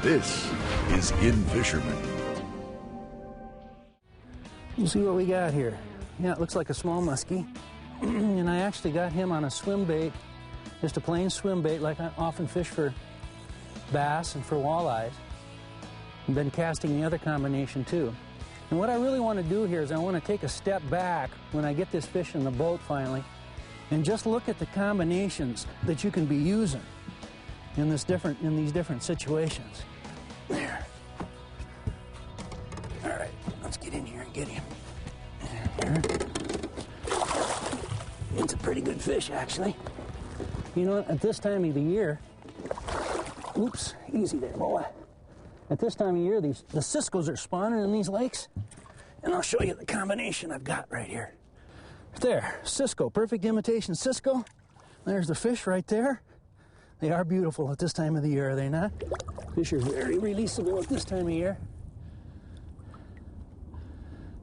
This is In-Fisherman. We'll see what we got here. Yeah, it looks like a small muskie. And I actually got him on a swim bait, just a plain swim bait like I often fish for bass and for walleyes. I've been casting the other combination too. And what I really want to do here is I want to take a step back when I get this fish in the boat finally and just look at the combinations that you can be using in these different situations. There. All right, let's get in here and get him. There. It's a pretty good fish, actually. You know, at this time of the year, oops, easy there, boy. At this time of year, the ciscos are spawning in these lakes, and I'll show you the combination I've got right here. There, cisco, perfect imitation cisco. There's the fish right there. They are beautiful at this time of the year, are they not? Fish are very releasable at this time of year.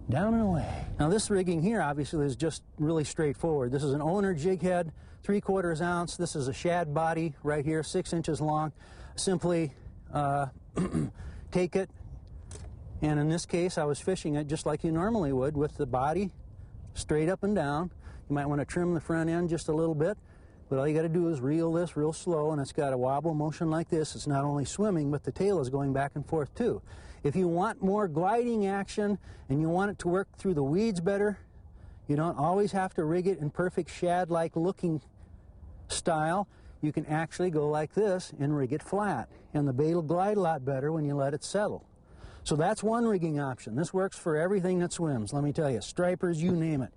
Down and away. Now this rigging here obviously is just really straightforward. This is an owner jig head, 3/4 ounce. This is a shad body right here, 6 inches long. Simply take it, and in this case I was fishing it just like you normally would, with the body straight up and down. You might want to trim the front end just a little bit, but all you got to do is reel this real slow, and it's got a wobble motion like this. It's not only swimming, but the tail is going back and forth too. If you want more gliding action and you want it to work through the weeds better, you don't always have to rig it in perfect shad-like looking style. You can actually go like this and rig it flat, and the bait will glide a lot better when you let it settle. So that's one rigging option. This works for everything that swims, let me tell you. Stripers, you name it.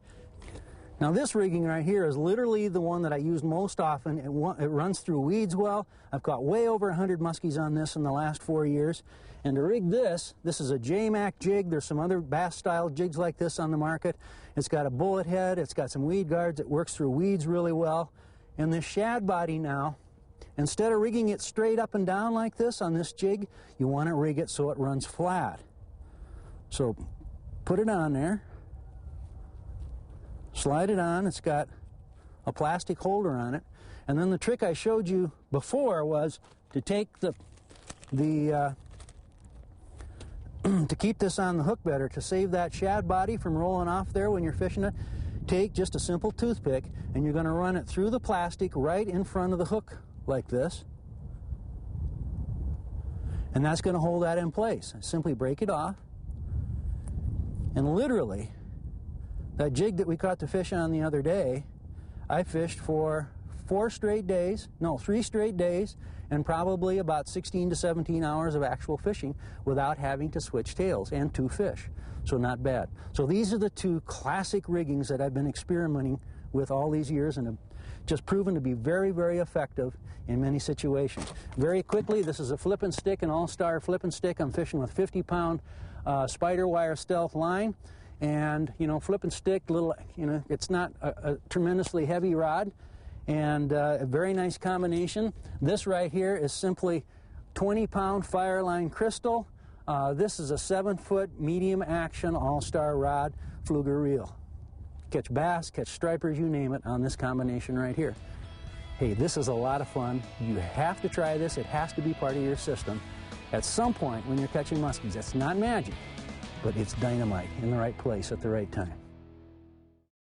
Now this rigging right here is literally the one that I use most often. It runs through weeds well. I've caught way over 100 muskies on this in the last 4 years. And to rig this is a J-Mac jig. There's some other bass-style jigs like this on the market. It's got a bullet head. It's got some weed guards. It works through weeds really well. And this shad body now, instead of rigging it straight up and down like this on this jig, you want to rig it so it runs flat. So put it on there. Slide it on. It's got a plastic holder on it. And then the trick I showed you before was to take to keep this on the hook better, to save that shad body from rolling off there when you're fishing it. Take just a simple toothpick, and you're going to run it through the plastic right in front of the hook like this. And that's going to hold that in place. Simply break it off. And literally, that jig that we caught the fish on the other day, I fished for 3 straight days, and probably about 16 to 17 hours of actual fishing without having to switch tails, and 2 fish. So not bad. So these are the 2 classic riggings that I've been experimenting with all these years and have just proven to be very, very effective in many situations. Very quickly, this is a flip and stick, an all-star flip and stick. I'm fishing with 50-pound spider wire stealth line. And, you know, flip and stick, little, you know, it's not a tremendously heavy rod, and a very nice combination. This right here is simply 20-pound Fireline Crystal. This is a 7-foot medium action all-star rod fluger reel. Catch bass, catch stripers, you name it, on this combination right here. Hey, this is a lot of fun. You have to try this. It has to be part of your system at some point when you're catching muskies. That's not magic, but it's dynamite in the right place at the right time.